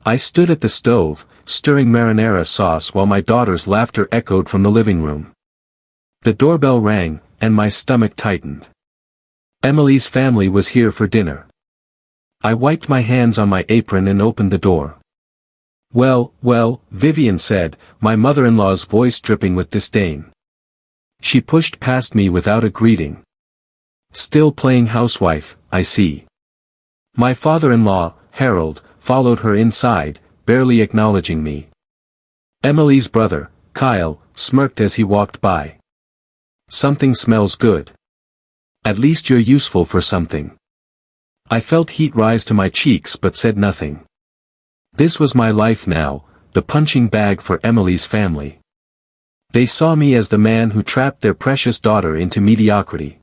I stood at the stove, stirring marinara sauce while my daughter's laughter echoed from the living room. The doorbell rang, and my stomach tightened. Emily's family was here for dinner. I wiped my hands on my apron and opened the door. "Well, well," Vivian said, my mother-in-law's voice dripping with disdain. She pushed past me without a greeting. "Still playing housewife, I see." My father-in-law, Harold, followed her inside, barely acknowledging me. Emily's brother, Kyle, smirked as he walked by. "Something smells good. At least you're useful for something." I felt heat rise to my cheeks but said nothing. This was my life now, the punching bag for Emily's family. They saw me as the man who trapped their precious daughter into mediocrity.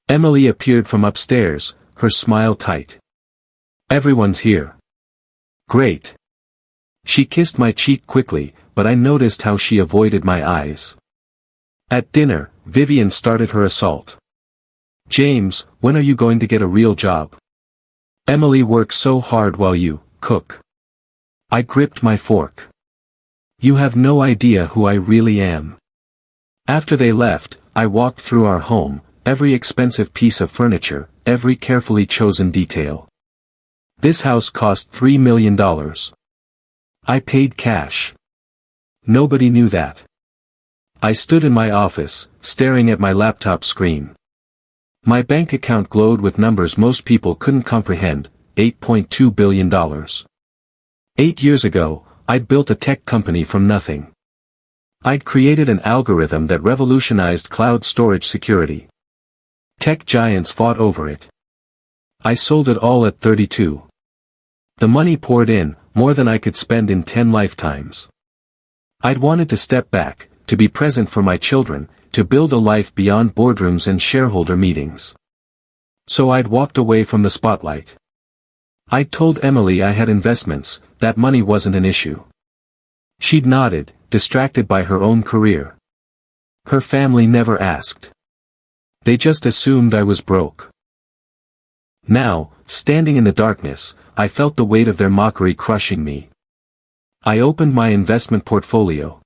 Emily appeared from upstairs, her smile tight. "Everyone's here." "Great." She kissed my cheek quickly, but I noticed how she avoided my eyes. At dinner, Vivian started her assault. "James, when are you going to get a real job? Emily works so hard while you cook." I gripped my fork. "You have no idea who I really am." After they left, I walked through our home, every expensive piece of furniture, every carefully chosen detail. This house cost $3 million. I paid cash. Nobody knew that. I stood in my office, staring at my laptop screen. My bank account glowed with numbers most people couldn't comprehend, $8.2 billion. 8 years ago, I'd built a tech company from nothing. I'd created an algorithm that revolutionized cloud storage security. Tech giants fought over it. I sold it all at 32. The money poured in, more than I could spend in 10 lifetimes. I'd wanted to step back, to be present for my children, to build a life beyond boardrooms and shareholder meetings. So I'd walked away from the spotlight. I'd told Emily I had investments, that money wasn't an issue. She'd nodded, distracted by her own career. Her family never asked. They just assumed I was broke. Now, standing in the darkness, I felt the weight of their mockery crushing me. I opened my investment portfolio.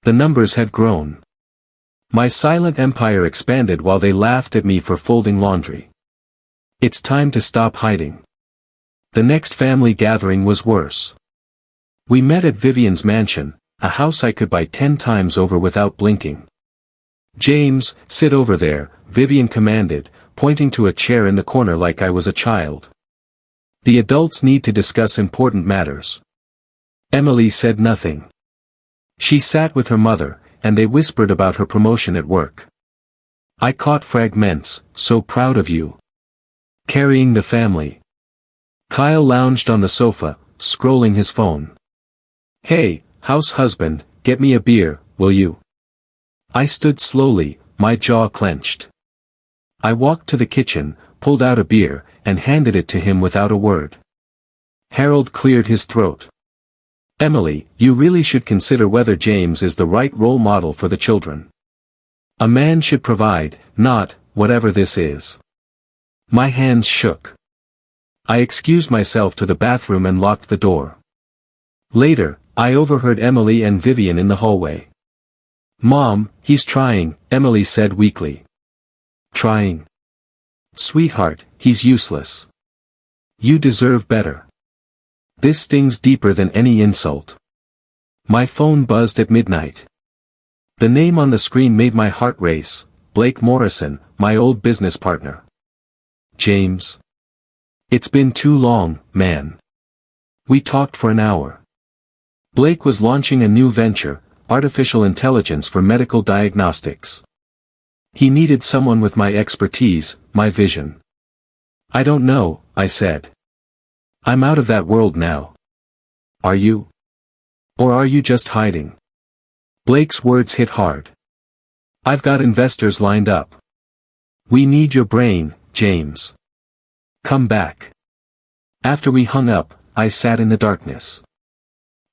The numbers had grown. My silent empire expanded while they laughed at me for folding laundry. It's time to stop hiding. The next family gathering was worse. We met at Vivian's mansion, a house I could buy 10 times over without blinking. "James, sit over there," Vivian commanded, pointing to a chair in the corner like I was a child. "The adults need to discuss important matters." Emily said nothing. She sat with her mother, and they whispered about her promotion at work. I caught fragments, "So proud of you. Carrying the family." Kyle lounged on the sofa, scrolling his phone. "Hey, house husband, get me a beer, will you?" I stood slowly, my jaw clenched. I walked to the kitchen, pulled out a beer, and handed it to him without a word. Harold cleared his throat. "Emily, you really should consider whether James is the right role model for the children. A man should provide, not, whatever this is." My hands shook. I excused myself to the bathroom and locked the door. Later, I overheard Emily and Vivian in the hallway. "Mom, he's trying," Emily said weakly. "Trying? Sweetheart, he's useless. You deserve better." This stings deeper than any insult. My phone buzzed at midnight. The name on the screen made my heart race, Blake Morrison, my old business partner. "James. It's been too long, man." We talked for an hour. Blake was launching a new venture, artificial intelligence for medical diagnostics. He needed someone with my expertise, my vision. "I don't know," I said. "I'm out of that world now." "Are you? Or are you just hiding?" Blake's words hit hard. "I've got investors lined up. We need your brain, James. Come back." After we hung up, I sat in the darkness.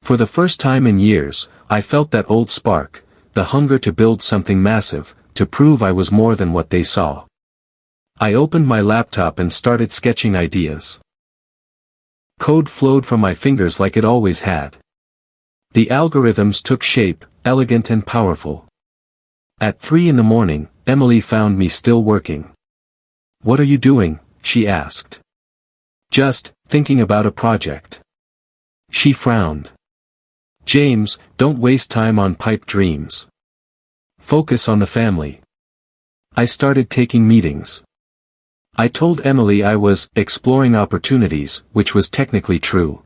For the first time in years, I felt that old spark, the hunger to build something massive, to prove I was more than what they saw. I opened my laptop and started sketching ideas. Code flowed from my fingers like it always had. The algorithms took shape, elegant and powerful. At 3 in the morning, Emily found me still working. "What are you doing?" she asked. "Just thinking about a project." She frowned. "James, don't waste time on pipe dreams. Focus on the family." I started taking meetings. I told Emily I was exploring opportunities, which was technically true.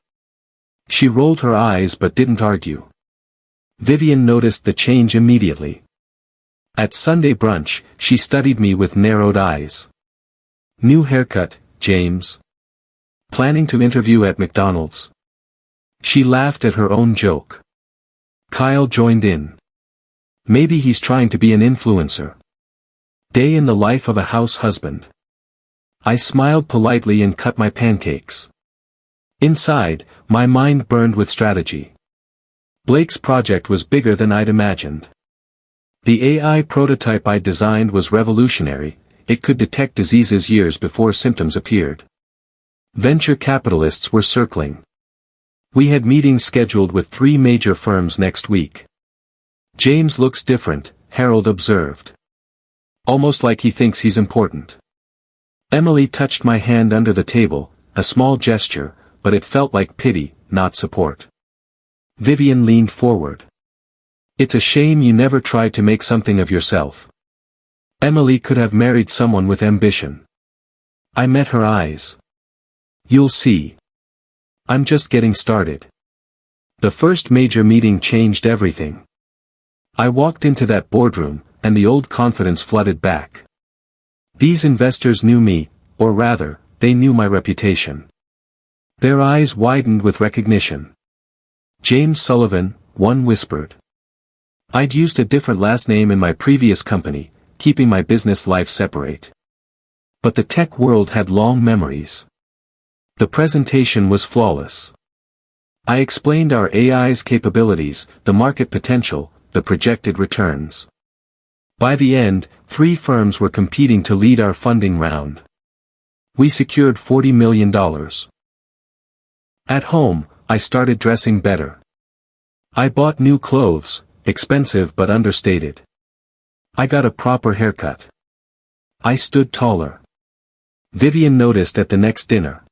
She rolled her eyes but didn't argue. Vivian noticed the change immediately. At Sunday brunch, she studied me with narrowed eyes. "New haircut, James. Planning to interview at McDonald's?" She laughed at her own joke. Kyle joined in. "Maybe he's trying to be an influencer." Day in the life of a house husband. I smiled politely and cut my pancakes. Inside, my mind burned with strategy. Blake's project was bigger than I'd imagined. The AI prototype I designed was revolutionary. It could detect diseases years before symptoms appeared. Venture capitalists were circling. We had meetings scheduled with 3 major firms next week. "James looks different," Harold observed. "Almost like he thinks he's important." Emily touched my hand under the table, a small gesture, but it felt like pity, not support. Vivian leaned forward. "It's a shame you never tried to make something of yourself. Emily could have married someone with ambition." I met her eyes. "You'll see. I'm just getting started." The first major meeting changed everything. I walked into that boardroom, and the old confidence flooded back. These investors knew me, or rather, they knew my reputation. Their eyes widened with recognition. "James Sullivan," one whispered. I'd used a different last name in my previous company, keeping my business life separate. But the tech world had long memories. The presentation was flawless. I explained our AI's capabilities, the market potential, the projected returns. By the end, 3 firms were competing to lead our funding round. We secured $40 million. At home, I started dressing better. I bought new clothes, expensive but understated. I got a proper haircut. I stood taller. Vivian noticed at the next dinner.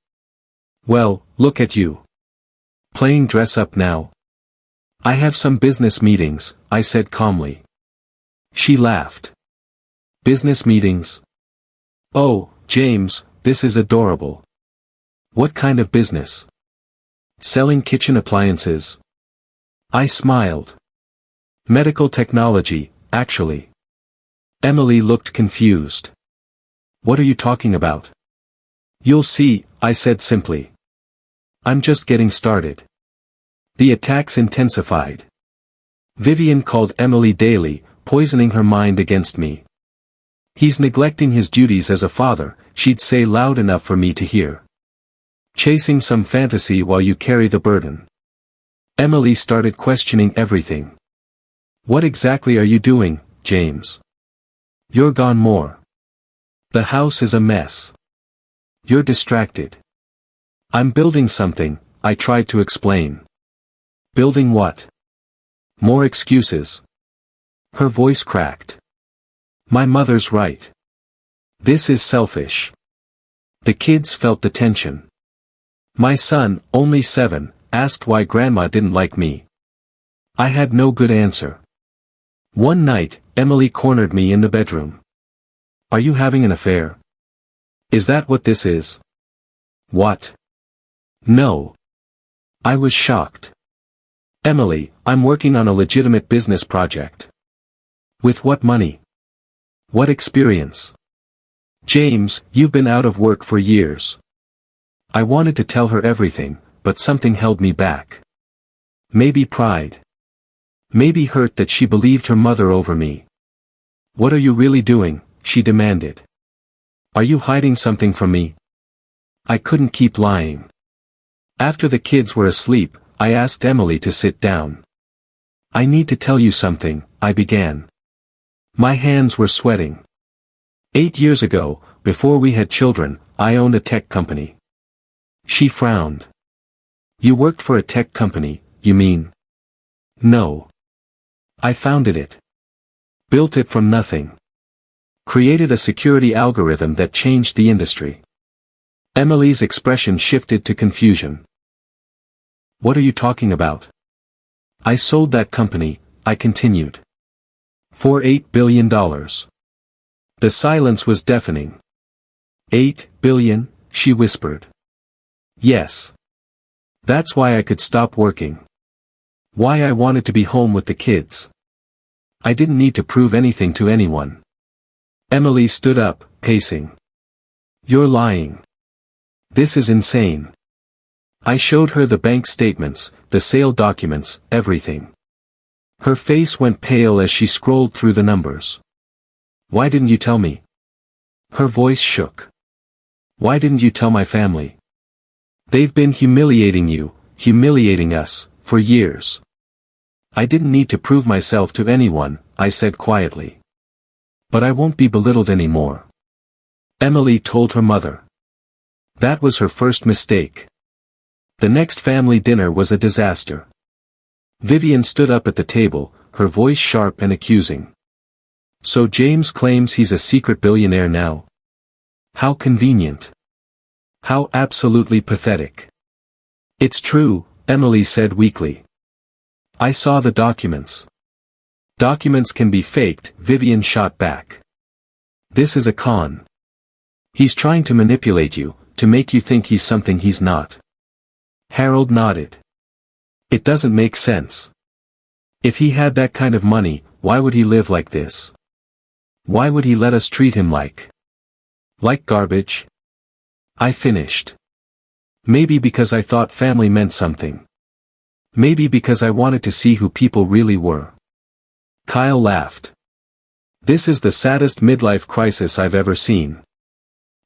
"Well, look at you. Playing dress up now?" "I have some business meetings," I said calmly. She laughed. "Business meetings? Oh, James, this is adorable. What kind of business? Selling kitchen appliances?" I smiled. "Medical technology, actually." Emily looked confused. "What are you talking about?" "You'll see," I said simply. "I'm just getting started." The attacks intensified. Vivian called Emily daily, poisoning her mind against me. "He's neglecting his duties as a father," she'd say loud enough for me to hear. "Chasing some fantasy while you carry the burden." Emily started questioning everything. "What exactly are you doing, James? You're gone more. The house is a mess. You're distracted." "I'm building something," I tried to explain. "Building what?" "More excuses." Her voice cracked. "My mother's right. This is selfish." The kids felt the tension. My son, only 7, asked why grandma didn't like me. I had no good answer. One night, Emily cornered me in the bedroom. "Are you having an affair? Is that what this is?" "What?" "No." I was shocked. "Emily, I'm working on a legitimate business project." "With what money? What experience?" "James, you've been out of work for years." I wanted to tell her everything, but something held me back. Maybe pride. Maybe hurt that she believed her mother over me. "What are you really doing?" she demanded. "Are you hiding something from me?" I couldn't keep lying. After the kids were asleep, I asked Emily to sit down. "I need to tell you something," I began. My hands were sweating. 8 years ago, before we had children, I owned a tech company. She frowned. You worked for a tech company, you mean? No. I founded it. Built it from nothing. Created a security algorithm that changed the industry. Emily's expression shifted to confusion. What are you talking about? I sold that company, I continued. For $8 billion. The silence was deafening. 8 billion, she whispered. Yes. That's why I could stop working. Why I wanted to be home with the kids. I didn't need to prove anything to anyone. Emily stood up, pacing. You're lying. This is insane. I showed her the bank statements, the sale documents, everything. Her face went pale as she scrolled through the numbers. Why didn't you tell me? Her voice shook. Why didn't you tell my family? They've been humiliating you, humiliating us, for years. I didn't need to prove myself to anyone, I said quietly. But I won't be belittled anymore. Emily told her mother. That was her first mistake. The next family dinner was a disaster. Vivian stood up at the table, her voice sharp and accusing. So James claims he's a secret billionaire now? How convenient. How absolutely pathetic. It's true, Emily said weakly. I saw the documents. Documents can be faked, Vivian shot back. This is a con. He's trying to manipulate you, to make you think he's something he's not. Harold nodded. It doesn't make sense. If he had that kind of money, why would he live like this? Why would he let us treat him like garbage? I finished. Maybe because I thought family meant something. Maybe because I wanted to see who people really were. Kyle laughed. This is the saddest midlife crisis I've ever seen.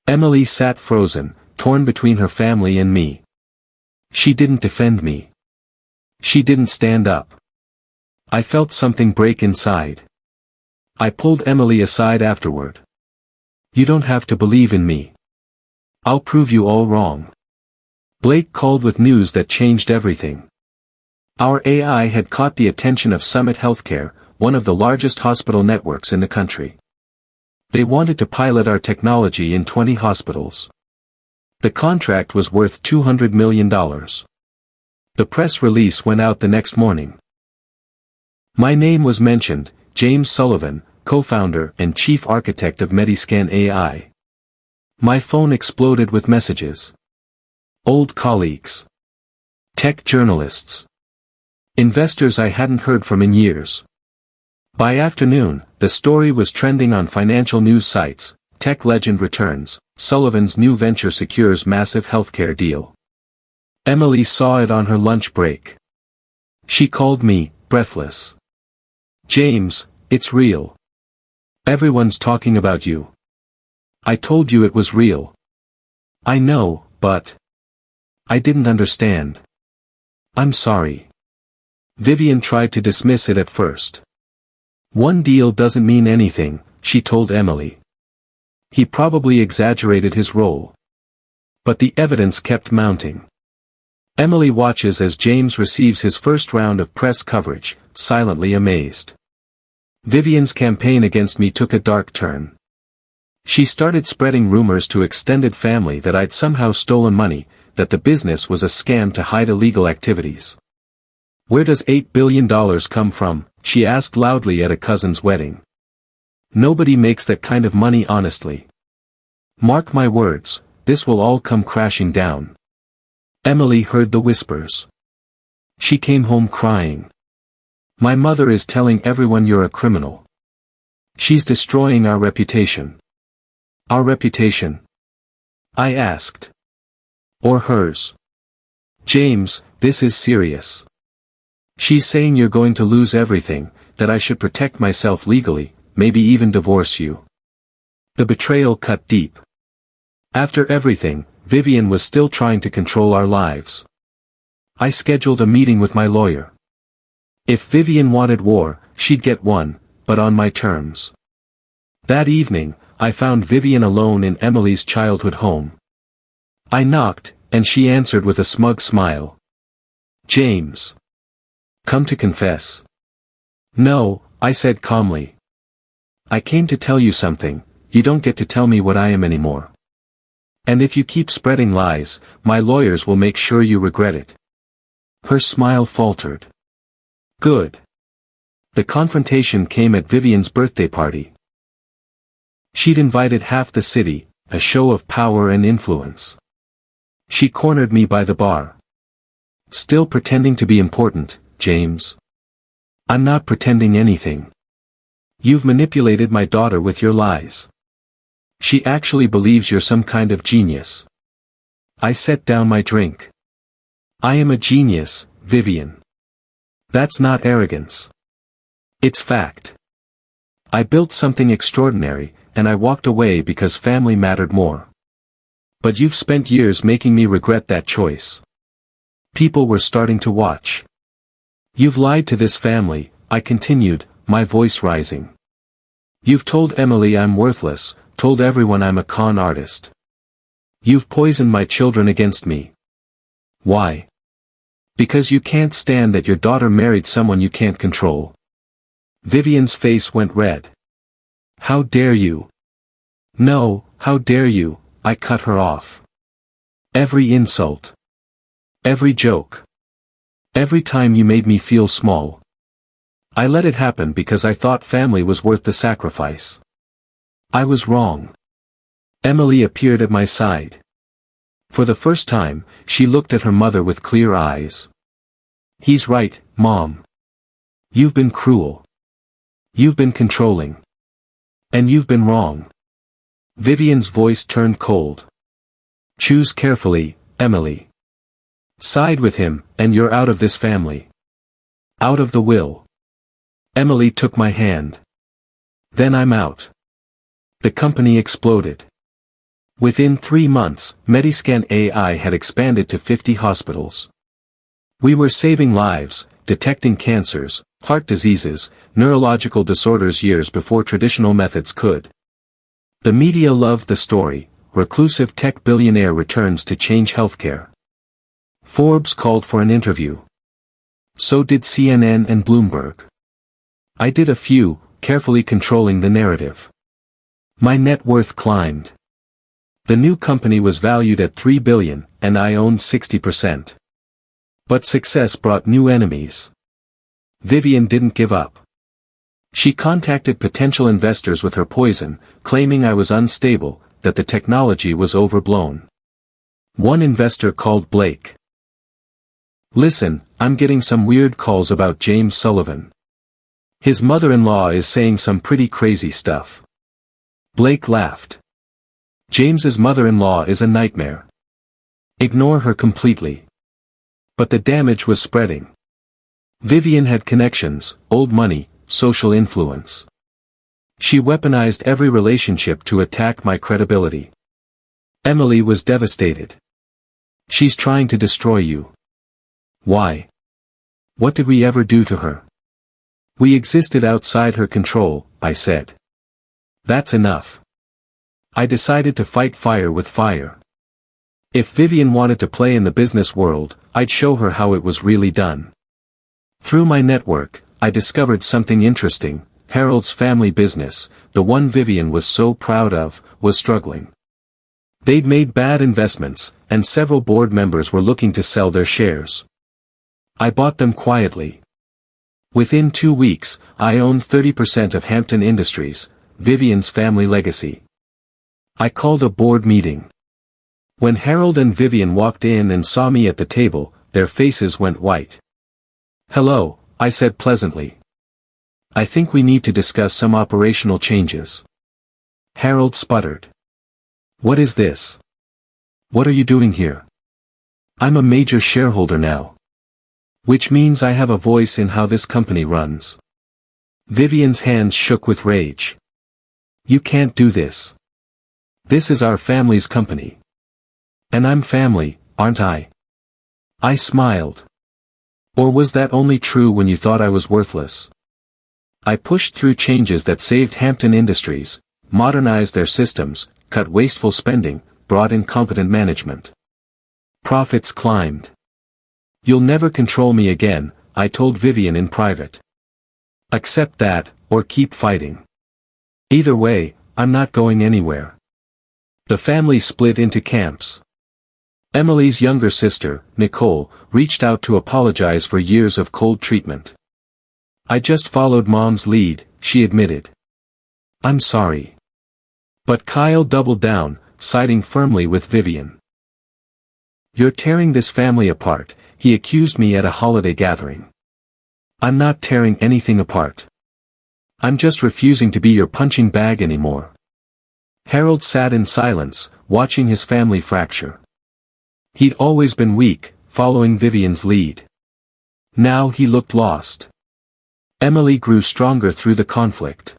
Emily sat frozen, torn between her family and me. She didn't defend me. She didn't stand up. I felt something break inside. I pulled Emily aside afterward. You don't have to believe in me. I'll prove you all wrong. Blake called with news that changed everything. Our AI had caught the attention of Summit Healthcare, one of the largest hospital networks in the country. They wanted to pilot our technology in 20 hospitals. The contract was worth $200 million. The press release went out the next morning. My name was mentioned, James Sullivan, co-founder and chief architect of Mediscan AI. My phone exploded with messages. Old colleagues. Tech journalists. Investors I hadn't heard from in years. By afternoon, the story was trending on financial news sites. Tech legend returns, Sullivan's new venture secures massive healthcare deal. Emily saw it on her lunch break. She called me, breathless. James, it's real. Everyone's talking about you. I told you it was real. I know, but I didn't understand. I'm sorry. Vivian tried to dismiss it at first. One deal doesn't mean anything, she told Emily. He probably exaggerated his role. But the evidence kept mounting. Emily watches as James receives his first round of press coverage, silently amazed. Vivian's campaign against me took a dark turn. She started spreading rumors to extended family that I'd somehow stolen money, that the business was a scam to hide illegal activities. Where does $8 billion come from? She asked loudly at a cousin's wedding. Nobody makes that kind of money honestly. Mark my words, this will all come crashing down. Emily heard the whispers. She came home crying. My mother is telling everyone you're a criminal. She's destroying our reputation. Our reputation? I asked. Or hers? James, this is serious. She's saying you're going to lose everything, that I should protect myself legally, maybe even divorce you. The betrayal cut deep. After everything, Vivian was still trying to control our lives. I scheduled a meeting with my lawyer. If Vivian wanted war, she'd get one, but on my terms. That evening, I found Vivian alone in Emily's childhood home. I knocked, and she answered with a smug smile. James. Come to confess. No, I said calmly. I came to tell you something. You don't get to tell me what I am anymore. And if you keep spreading lies, my lawyers will make sure you regret it. Her smile faltered. Good. The confrontation came at Vivian's birthday party. She'd invited half the city, a show of power and influence. She cornered me by the bar. Still pretending to be important, James? I'm not pretending anything. You've manipulated my daughter with your lies. She actually believes you're some kind of genius. I set down my drink. I am a genius, Vivian. That's not arrogance. It's fact. I built something extraordinary, and I walked away because family mattered more. But you've spent years making me regret that choice. People were starting to watch. You've lied to this family, I continued, my voice rising. You've told Emily I'm worthless, told everyone I'm a con artist. You've poisoned my children against me. Why? Because you can't stand that your daughter married someone you can't control. Vivian's face went red. How dare you? No, how dare you, I cut her off. Every insult. Every joke. Every time you made me feel small. I let it happen because I thought family was worth the sacrifice. I was wrong. Emily appeared at my side. For the first time, she looked at her mother with clear eyes. He's right, Mom. You've been cruel. You've been controlling. And you've been wrong. Vivian's voice turned cold. Choose carefully, Emily. Side with him, and you're out of this family. Out of the will. Emily took my hand. Then I'm out. The company exploded. Within 3 months, Mediscan AI had expanded to 50 hospitals. We were saving lives, detecting cancers, heart diseases, neurological disorders years before traditional methods could. The media loved the story, reclusive tech billionaire returns to change healthcare. Forbes called for an interview. So did CNN and Bloomberg. I did a few, carefully controlling the narrative. My net worth climbed. The new company was valued at $3 billion, and I owned 60%. But success brought new enemies. Vivian didn't give up. She contacted potential investors with her poison, claiming I was unstable, that the technology was overblown. One investor called Blake. Listen, I'm getting some weird calls about James Sullivan. His mother-in-law is saying some pretty crazy stuff. Blake laughed. James's mother-in-law is a nightmare. Ignore her completely. But the damage was spreading. Vivian had connections, old money, social influence. She weaponized every relationship to attack my credibility. Emily was devastated. She's trying to destroy you. Why? What did we ever do to her? We existed outside her control, I said. That's enough. I decided to fight fire with fire. If Vivian wanted to play in the business world, I'd show her how it was really done. Through my network, I discovered something interesting. Harold's family business, the one Vivian was so proud of, was struggling. They'd made bad investments, and several board members were looking to sell their shares. I bought them quietly. Within 2 weeks, I owned 30% of Hampton Industries, Vivian's family legacy. I called a board meeting. When Harold and Vivian walked in and saw me at the table, their faces went white. Hello, I said pleasantly. I think we need to discuss some operational changes. Harold sputtered. What is this? What are you doing here? I'm a major shareholder now. Which means I have a voice in how this company runs. Vivian's hands shook with rage. You can't do this. This is our family's company. And I'm family, aren't I? I smiled. Or was that only true when you thought I was worthless? I pushed through changes that saved Hampton Industries, modernized their systems, cut wasteful spending, brought in competent management. Profits climbed. You'll never control me again, I told Vivian in private. Accept that, or keep fighting. Either way, I'm not going anywhere. The family split into camps. Emily's younger sister, Nicole, reached out to apologize for years of cold treatment. I just followed Mom's lead, she admitted. I'm sorry. But Kyle doubled down, siding firmly with Vivian. You're tearing this family apart, he accused me at a holiday gathering. I'm not tearing anything apart. I'm just refusing to be your punching bag anymore. Harold sat in silence, watching his family fracture. He'd always been weak, following Vivian's lead. Now he looked lost. Emily grew stronger through the conflict.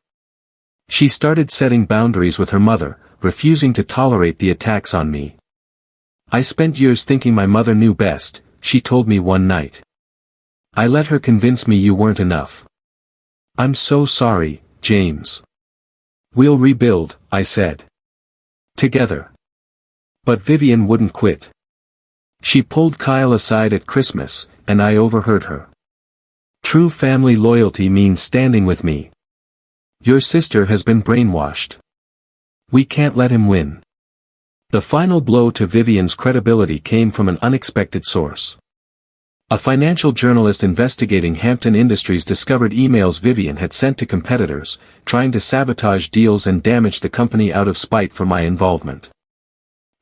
She started setting boundaries with her mother, refusing to tolerate the attacks on me. I spent years thinking my mother knew best, she told me one night. I let her convince me you weren't enough. I'm so sorry, James. We'll rebuild, I said. Together. But Vivian wouldn't quit. She pulled Kyle aside at Christmas, and I overheard her. True family loyalty means standing with me. Your sister has been brainwashed. We can't let him win. The final blow to Vivian's credibility came from an unexpected source. A financial journalist investigating Hampton Industries discovered emails Vivian had sent to competitors, trying to sabotage deals and damage the company out of spite for my involvement.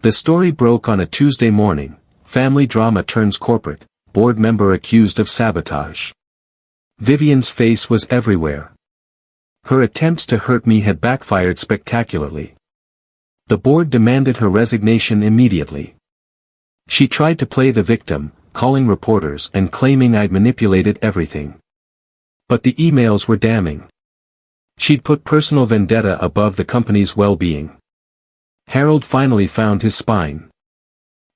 The story broke on a Tuesday morning. Family drama turns corporate, board member accused of sabotage. Vivian's face was everywhere. Her attempts to hurt me had backfired spectacularly. The board demanded her resignation immediately. She tried to play the victim, calling reporters and claiming I'd manipulated everything. But the emails were damning. She'd put personal vendetta above the company's well-being. Harold finally found his spine.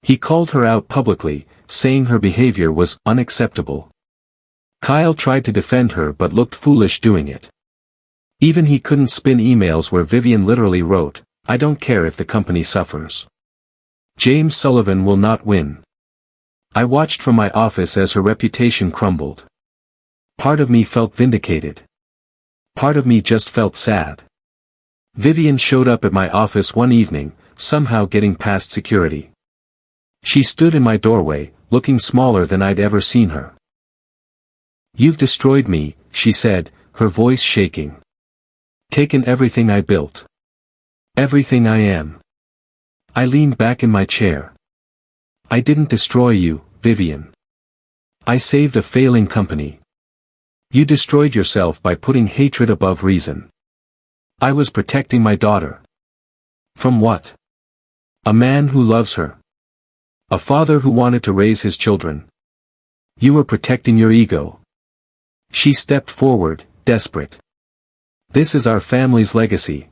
He called her out publicly, saying her behavior was unacceptable. Kyle tried to defend her but looked foolish doing it. Even he couldn't spin emails where Vivian literally wrote, I don't care if the company suffers. James Sullivan will not win. I watched from my office as her reputation crumbled. Part of me felt vindicated. Part of me just felt sad. Vivian showed up at my office one evening, somehow getting past security. She stood in my doorway, looking smaller than I'd ever seen her. You've destroyed me, she said, her voice shaking. Taken everything I built. Everything I am. I leaned back in my chair. I didn't destroy you, Vivian. I saved a failing company. You destroyed yourself by putting hatred above reason. I was protecting my daughter. From what? A man who loves her. A father who wanted to raise his children. You were protecting your ego. She stepped forward, desperate. This is our family's legacy.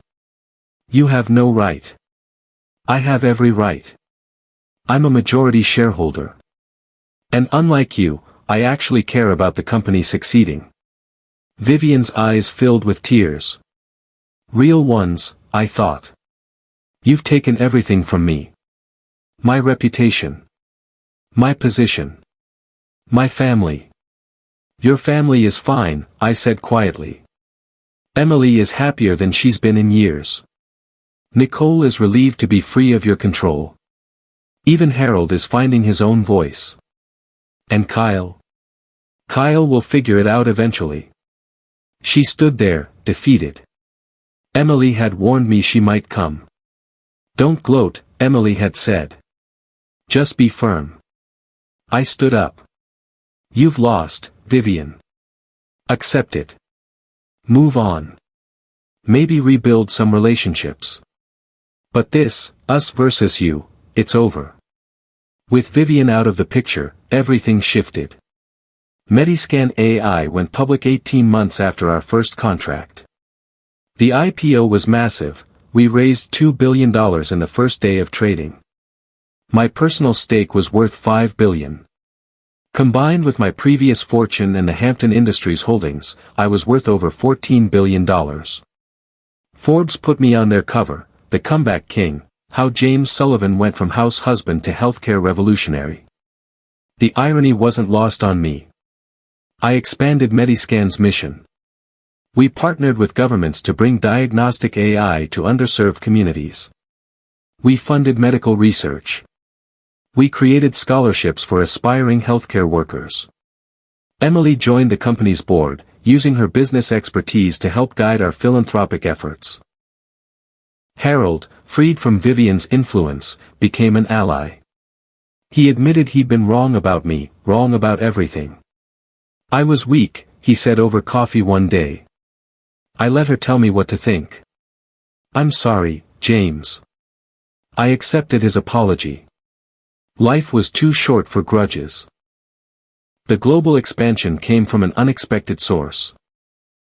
You have no right. I have every right. I'm a majority shareholder. And unlike you, I actually care about the company succeeding. Vivian's eyes filled with tears. Real ones, I thought. You've taken everything from me. My reputation. My position. My family. Your family is fine, I said quietly. Emily is happier than she's been in years. Nicole is relieved to be free of your control. Even Harold is finding his own voice. And Kyle? Kyle will figure it out eventually. She stood there, defeated. Emily had warned me she might come. Don't gloat, Emily had said. Just be firm. I stood up. You've lost, Vivian. Accept it. Move on. Maybe rebuild some relationships. But this, us versus you, it's over. With Vivian out of the picture, everything shifted. Mediscan AI went public 18 months after our first contract. The IPO was massive, we raised $2 billion in the first day of trading. My personal stake was worth $5 billion. Combined with my previous fortune and the Hampton Industries holdings, I was worth over $14 billion. Forbes put me on their cover, The Comeback King, How James Sullivan Went from House Husband to Healthcare Revolutionary. The irony wasn't lost on me. I expanded Mediscan's mission. We partnered with governments to bring diagnostic AI to underserved communities. We funded medical research. We created scholarships for aspiring healthcare workers. Emily joined the company's board, using her business expertise to help guide our philanthropic efforts. Harold, freed from Vivian's influence, became an ally. He admitted he'd been wrong about me, wrong about everything. I was weak, he said over coffee one day. I let her tell me what to think. I'm sorry, James. I accepted his apology. Life was too short for grudges. The global expansion came from an unexpected source.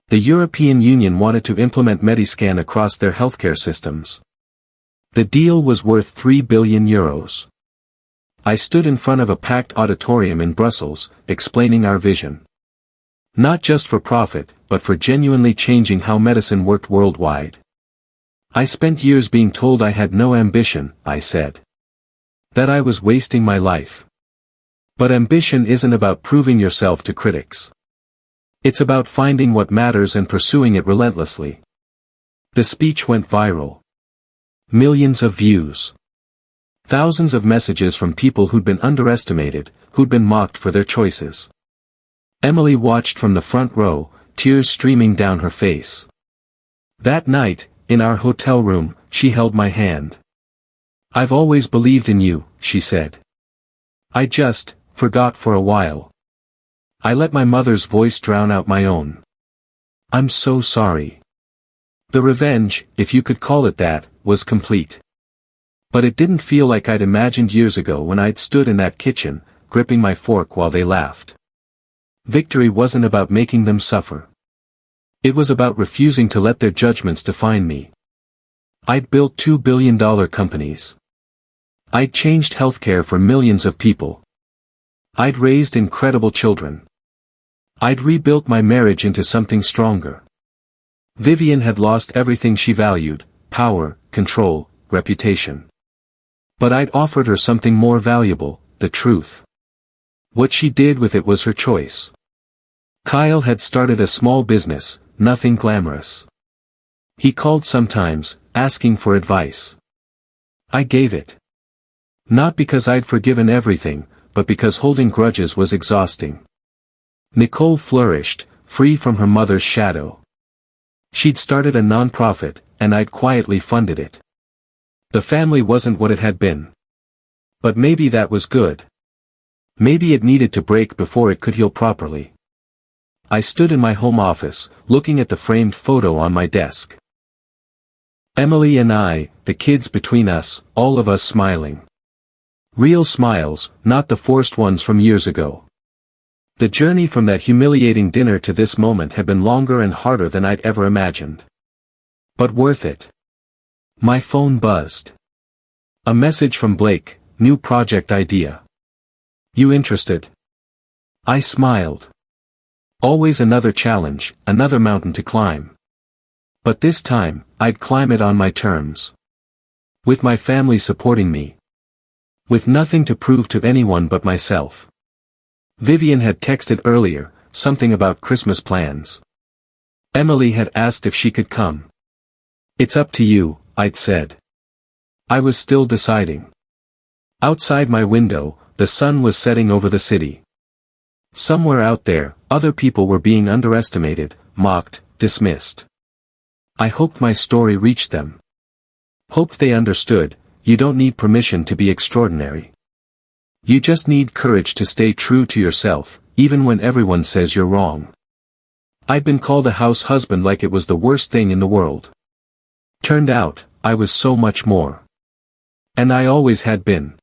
The European Union wanted to implement Mediscan across their healthcare systems. The deal was worth €3 billion. I stood in front of a packed auditorium in Brussels, explaining our vision. Not just for profit, but for genuinely changing how medicine worked worldwide. I spent years being told I had no ambition, I said. That I was wasting my life. But ambition isn't about proving yourself to critics. It's about finding what matters and pursuing it relentlessly. The speech went viral. Millions of views. Thousands of messages from people who'd been underestimated, who'd been mocked for their choices. Emily watched from the front row, tears streaming down her face. That night, in our hotel room, she held my hand. I've always believed in you, she said. I just forgot for a while. I let my mother's voice drown out my own. I'm so sorry. The revenge, if you could call it that, was complete. But it didn't feel like I'd imagined years ago when I'd stood in that kitchen, gripping my fork while they laughed. Victory wasn't about making them suffer. It was about refusing to let their judgments define me. I'd built $2 billion companies. I'd changed healthcare for millions of people. I'd raised incredible children. I'd rebuilt my marriage into something stronger. Vivian had lost everything she valued: power, control, reputation. But I'd offered her something more valuable: the truth. What she did with it was her choice. Kyle had started a small business, nothing glamorous. He called sometimes, asking for advice. I gave it. Not because I'd forgiven everything, but because holding grudges was exhausting. Nicole flourished, free from her mother's shadow. She'd started a non-profit, and I'd quietly funded it. The family wasn't what it had been. But maybe that was good. Maybe it needed to break before it could heal properly. I stood in my home office, looking at the framed photo on my desk. Emily and I, the kids between us, all of us smiling. Real smiles, not the forced ones from years ago. The journey from that humiliating dinner to this moment had been longer and harder than I'd ever imagined. But worth it. My phone buzzed. A message from Blake: new project idea. You interested? I smiled. Always another challenge, another mountain to climb. But this time, I'd climb it on my terms. With my family supporting me. With nothing to prove to anyone but myself. Vivian had texted earlier, something about Christmas plans. Emily had asked if she could come. It's up to you, I'd said. I was still deciding. Outside my window, the sun was setting over the city. Somewhere out there, other people were being underestimated, mocked, dismissed. I hoped my story reached them. Hoped they understood: you don't need permission to be extraordinary. You just need courage to stay true to yourself, even when everyone says you're wrong. I'd been called a house husband like it was the worst thing in the world. Turned out, I was so much more. And I always had been.